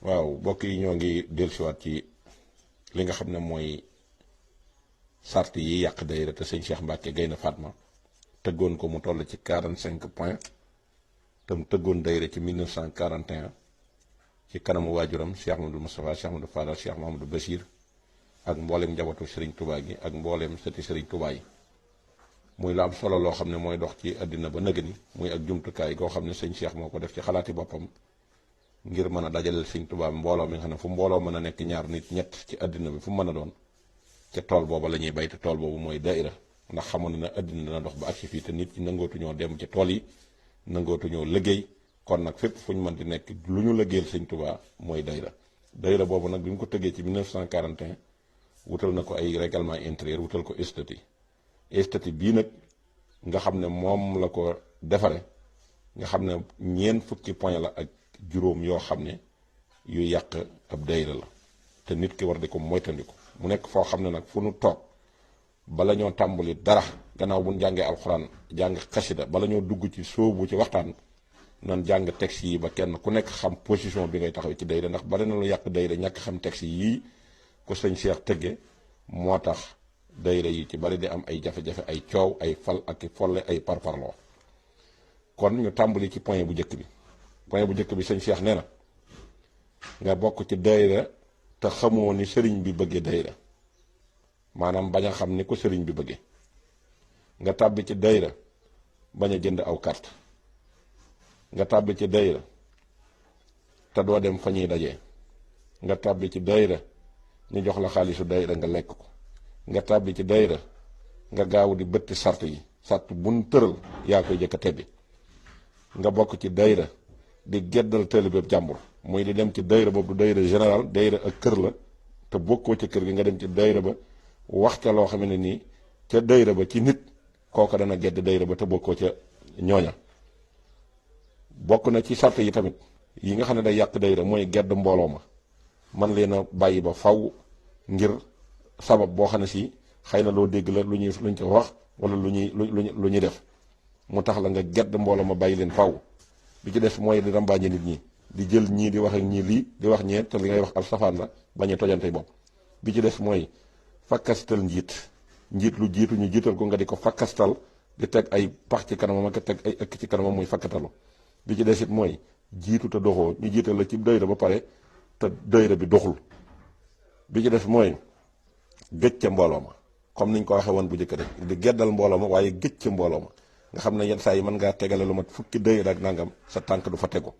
waaw mbokk yi ñoo ngi dellusiwaat ci li nga xam ne mooy sart yi yàq dayra te sëñ Cheikh Mbacke gaye fatma tëggoon ko mu toll ci 45 points te mu tëggoon dayra ci 1941 ci kanamu waajuram Cheikh Mamadou Moustapha Cheikh Mamadou Fadal Cheikh Mamadou Bachir ak mboolem njabootu Serigne Touba gi ak mboolem sëti Serigne Touba yi muy la am solo loo xam ne mooy dox ci àddina ba nëgë ni muy ak jumtukaay goo xam ne sëñ Cheikh moo ko def ci xalaati boppam ngir mën a dajaleel Serigne Touba mbooloo mi nga xam ne fu mbooloo mën a nekk ñaar nit ñett ci àddina bi fu mu mën a doon ca tool booba la ñuy bay te tool boobu mooy dahira ndax xamoon na àddina dana dox ba agsi fii te nit ñi nangootuñoo dem ci tool yi nangootuñoo liggéey kon nag fépp fu ñu mën di nekk lu ñu liggéeyal Serigne Touba mooy dahira boobu nag bi mu ko tëggee ci 1941 wutal na ko ay règlement intérieur wutal ko statut bii nag nga xam ne moom la ko defare nga xam ne ñeent fukki point la ak juróom yoo xam ne yu yàq ab dahira la te nit ki war di ko moytandiku mu nekk foo xam ne nag fu nu toog bala ñoo tàmbali dara gannaaw bu ñu jàngee alxuraan jàng xasida bala ñoo dugg ci sóobu ci waxtaan nan jàng texte yi ba kenn ku nekk xam position bi ngay taxaw ci dahira ndax bari na lu yàq dahira ñàkk xam texte yii ko sëñ Cheikh tëgge moo tax dahira yi ci bari di am ay jafe-jafe ay coow ay fal ak folle ay parparloo kon ñu tàmbali ci point bu njëkk bi sëñ Cheikh nee na nga bokk ci dahira te xamoo ni sëriñ bi bëggee dahira maanaam bañ a xam ni ko sëriñ bi bëggee nga tàbbi ci dahira bañ a jënd aw carte nga tàbbi ci dahira te doo dem fa ñuy dajee nga tàbbi ci dahira ñu jox la xaalisu dahira nga lekk ko nga tàbbi ci dahira nga gaaw di bëtti sart yi sart buñ tëral yaa koy jëkk a tebbi nga bokk ci dahira di geddal taalibeeb jàmbur muy di dem ci dahira boobu du dahira général dahira ak kër la te bokkoo ci kër gi nga dem ci dahira ba wax ca loo xam ne nii ca dahira ba ci nit kooka dana gedd dahira ba te bokkoo ca ñooña bokk na ci sart yi tamit yi nga xam ne day yàq dahira mooy gedd mbooloo ma man leen a bàyyi ba faw ngir sabab boo xam ne si xëy na loo dégg la luñ ko wax wala lu ñuy def mu tax la nga gedd mbooloo ma bàyyi leen faw bi ci des mooy di rambaaje nit ñi di jël ñii di wax ak ñii lii di wax ñee te li ngay wax ab safaan la bañ a tojantey bopp bi ci des mooy fakkastal njiit lu jiitu ñu jiital ko nga di ko fakkastal di teg ay pax ci kanamam ak teg ay ëkk ci kanamam muy fakkatalu bi ci des it mooy jiitu te doxoo ñu jiital la ci dahira ba pare te dahira bi doxul bi ci des mooy gëj ca mbooloo ma comme niñ ko waxee woon bu njëkk rek di geddal mbooloo ma waaye gëj ca mbooloo ma nga xam ne yenn saa yi mën ngaa tegale lu mat fukki dahira ak nangam sa tànk du fa tegu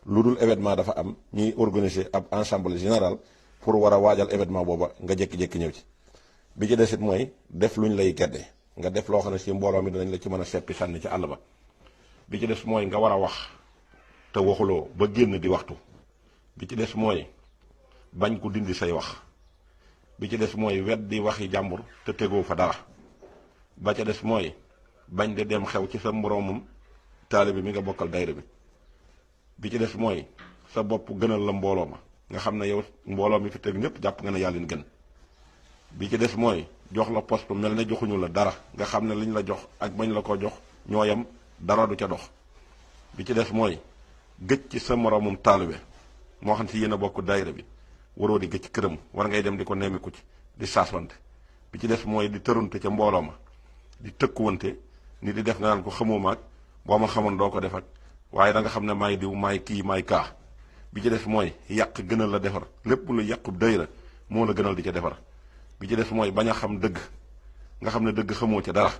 lu dul événement dafa am ñuy organiser ab ensemble général pour war a waajal événement booba nga jékki-jékki ñëw ci bi ci des it mooy def luñ lay gedde nga def loo xam ne si mbooloo mi danañ la ci mën a seppi sànni ci àll ba bi ci des mooy nga war a wax te waxuloo ba génn di waxtu bi ci des mooy bañ ko dindi say wax bi ci des mooy weddi waxi jàmbur te tegoo fa dara ba ca des mooy bañ de dem xew ci sa moroomum taalibe mi nga bokkal dahira bi ci des mooy sa bopp gënal la mbooloo ma nga xam ne yow mbooloo mi fi teg ñëpp jàpp nga ne yaa leen gën bi ci des mooy jox la poste mel ne joxuñu la dara nga xam ne liñ la jox ak bañ la ko jox ñooyam dara du ca dox bi ci des mooy gëj ci sa moroomum taalibe moo xam si yéen a bokk dahira bi waroo di gëj ci këram war ngay dem di ko nemmiku ci di saaswante bi ci des mooy di tërunte ca mbooloo ma di tëkkuwante ni di def nga naan ko xamoo maag boo ma xamoon doo ko def ak waaye da nga xam ne maay diw maay kii maay kaa bi ci des mooy yàq gënal la defar lépp lu yàqub dahira moo la gënal di ca defar bi ci des mooy bañ a xam dëgg nga xam ne dëgg xamoo ca dara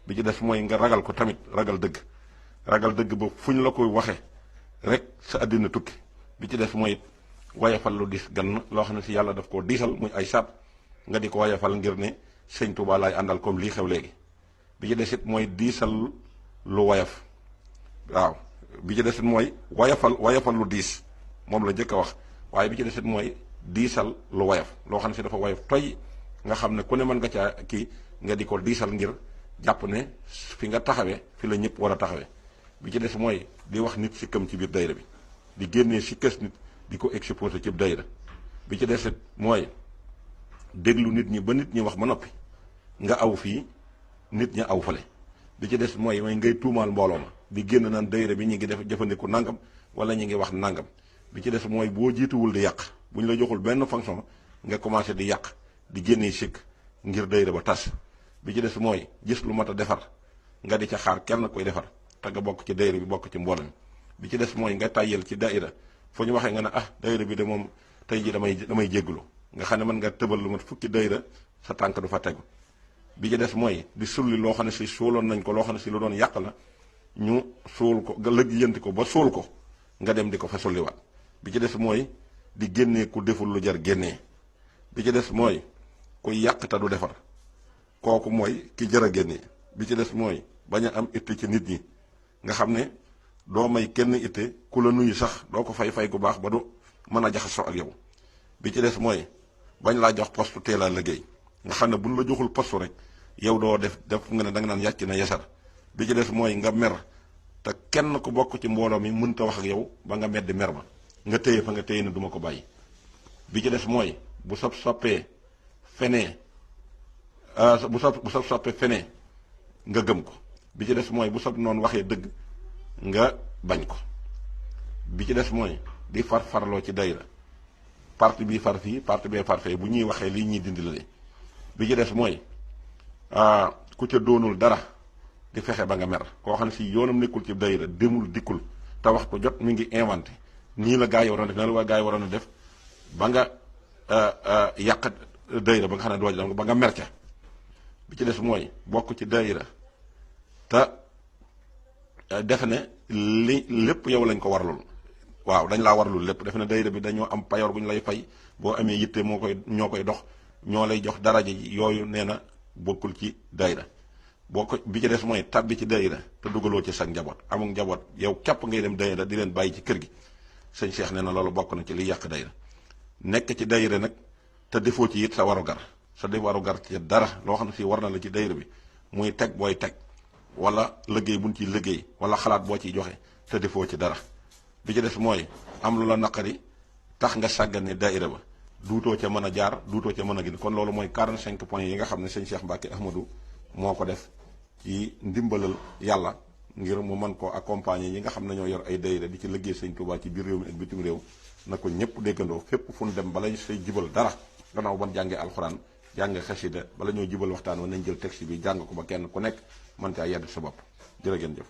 bi ci des mooy nga ragal ko tamit ragal dëgg ba fuñ la koy waxe rek sa àddina tukki bi ci des mooy wayafal lu diis gan loo xam ne si yàlla daf koo diisal muy ay sat nga di ko wayafal ngir ne sëñ Tuubaa laay àndal comme lii xew léegi bi ci des it mooy diisal lu wayaf waaw bi ci des it mooy wayafal lu diis moom la njëkk a wax waaye bi ci des it mooy diisal lu wayaf loo xam ne si dafa wayaf toy nga xam ne ku ne mën nga caa kii nga di ko diisal ngir jàpp ne fi nga taxawee fi la ñëpp war a taxawee bi ci des mooy di wax nit sikkam ci biir dahira bi di génnee sikkas nit di ko exposé ci dahira bi ci des it mooy déglu nit ñi ba nit ñi wax ba noppi nga aw fii nit ñi aw fale bi ci des mooy ngay tuumaal mbooloo ma di génn naan dahira bi ñu ngi def jëfandiku nangam wala ñu ngi wax nangam bi ci des mooy boo jiituwul di yàq bu ñu la joxul benn fonction nga commencé di yàq di génnee sikk ngir dayra ba tas. bi ci des mooy gis lu mat a defar nga di ca xaar kenn koy defar te nga bokk ci dayra bi bokk ci mbooloo mi. bi ci des mooy nga tàyyel ci dahira fu ñu waxee nga ne dahira bi de moom tey ji damay jégglu nga xam ne mën nga tëbal lu mat fukki dayra sa tànk du fa tegu. bi ci des mooy di sulli loo xam ne si suuloon nañ ko loo xam ne si lu doon yàq la ñu suul ko nga lëggyanti ko ba suul ko nga dem di ko fa sulliwaat. bi ci des mooy di génnee ku deful lu jar génnee. bi ci des mooy kuy yàq te du defar kooku mooy ki jar a génnee. bi ci des mooy bañ a am itte ci nit ñi nga xam ne doo may kenn itte ku la nuyu sax doo ko fay gu baax ba du mën a jaxasoo ak yow. bi ci des mooy bañ laa jox poste teel a liggéey nga xam ne buñ la joxul poste rek yow doo def nga ne da nga naan yàcc na yasar. bi ci des mooy nga mer te kenn ku bokk ci mbooloo mi mënta wax ak yow ba nga meddi mer ma nga téye fa nga téye ne duma ko bàyyi. bi ci des mooy bu sob soppee fenee bu sob soppee fenee nga gëm ko. bi ci des mooy bu sob noonu waxee dëgg nga bañ ko. bi ci des mooy di farloo ci dayra parti bii far fii parti bee far fee bu ñuy waxee lii ñuy dindi la de. bi ci des mooy ku ca doonul dara di fexe ba nga mer koo xam ne si yoonam nekkul ci dayra demul dikkul te waxtu jot mi ngi inventé nii la gaa yi waroon a def na la waa gaa yi waroon a def ba nga yàq dayra ba nga xam ne doo dem ba nga mer ca. bi ci des mooy bokk ci dayra te defe ne lépp yow lañ ko warlul waaw dañ laa warlul lépp defe ne dayra bi dañoo am payoor bu ñu lay fay boo amee yitte ñoo koy dox ñoo lay jox daraja ji yooyu nee na bokkul ci dayra. bi ci des mooy tabbi ci dayra te dugaloo ci sa njaboot amul njaboot yow képp ngay dem dayra di leen bàyyi ci kër gi. sëñ Cheikh nee na loolu bokk na ci liy yàq dayra. nekk ci dayra nag te defoo ci it sa warugar ci dara loo xam ne si war na la ci dayra bi muy teg booy teg wala liggéey buñ ciy liggéey wala xalaat boo ciy joxe te defoo ci dara. bi ci des mooy am lu la naqari tax nga sàggane dayra ba duutoo ca mën a jaar duutoo ca mën a gën kon loolu mooy 45 points yi nga xam ne sëñ Cheikh Mbacke Ahmadou moo ko def ci ndimbalal yàlla ngir mu mën koo accompagner yi nga xam ne ñoo yor ay dayra di ci liggéey sëñ Touba ci biir réew mi ak bitim réew na ko ñëpp déggandoo fépp fu ñu dem bala ñu say jibal dara gannaaw ban jàngee alxuraan jàng xasida bala ñoo jibal waxtaan wa nañ jël texte bi jàng ko ba kenn ku nekk mën caa yedd sa bopp jërë ngeen jëf.